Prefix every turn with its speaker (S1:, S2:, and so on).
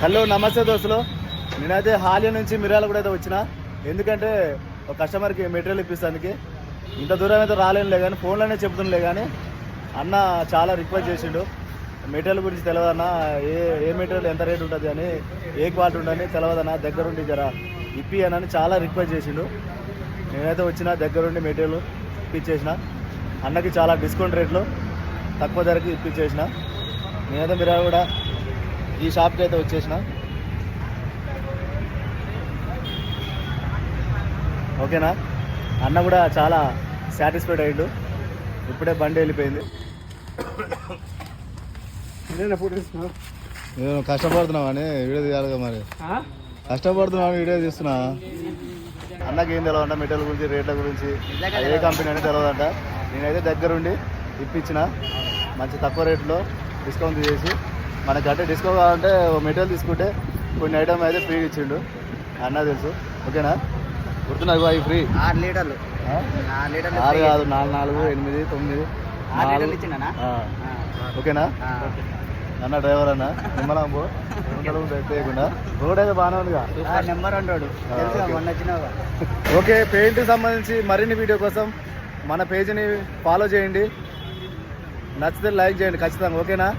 S1: Hello నమస్తే దోస్తులు. నేనైతే హాలియా నుంచి మిర్యాల కూడా అయితే వచ్చిన. ఎందుకంటే ఒక కస్టమర్కి మెటీరియల్ ఇప్పిస్తానికి ఇంత దూరం అయితే రాలేనులే కానీ ఫోన్లోనే చెప్తుండలే కానీ అన్న చాలా రిక్వెస్ట్ చేసిండు. మెటీరియల్ గురించి తెలియదన్నా, ఏ మెటీరియల్ ఎంత రేట్ ఉంటుంది అని, ఏ క్వాలిటీ ఉంటుంది తెలియదన్నా, దగ్గరుండి జర ఇప్పి అని చాలా రిక్వెస్ట్ చేసిండు. నేనైతే వచ్చిన దగ్గరుండి మెటీరియల్ ఇప్పించేసిన. అన్నకి చాలా డిస్కౌంట్ రేట్లో తక్కువ ధరకి ఇప్పించేసిన. నేనైతే మిర్యాల కూడా ఈ షాప్కి అయితే వచ్చేసిన. ఓకేనా, అన్న కూడా చాలా సాటిస్ఫైడ్ అయ్యిండు. ఇప్పుడే బండి వెళ్ళిపోయింది. నేను కష్టపడుతున్నావు అని వీడియో తీయాలిగా, మరి కష్టపడుతున్నావు అని వీడియో తీస్తున్నా. అన్నకి ఏం తెలియదంట మెటీరియల్ గురించి, రేట్ల గురించి, ఏ కంపెనీ అని తెలియదంట. నేనైతే దగ్గరుండి ఇప్పించిన మంచి తక్కువ రేట్లో డిస్కౌంట్ చేసి. మనకంటే డిస్కౌంట్ కావాలంటే మెటీరియల్ తీసుకుంటే కొన్ని ఐటమ్ అయితే ఫ్రీ ఇచ్చిండు అన్న, తెలుసు. ఓకేనా, గుర్తున్నది అవి ఫ్రీ
S2: 6 లీటర్లు
S1: 6 కాదు 4, 4, 8, 9. ఓకేనా అన్న, డ్రైవర్ అన్న నిమ్మలం చేయకుండా. రోడ్ అయితే బాగానే ఉందిగా,
S2: నెంబర్ 1.
S1: ఓకే, పెయింట్ సంబంధించి మరిన్ని వీడియో కోసం మన పేజీని ఫాలో చేయండి. నచ్చితే లైక్ చేయండి ఖచ్చితంగా. ఓకేనా.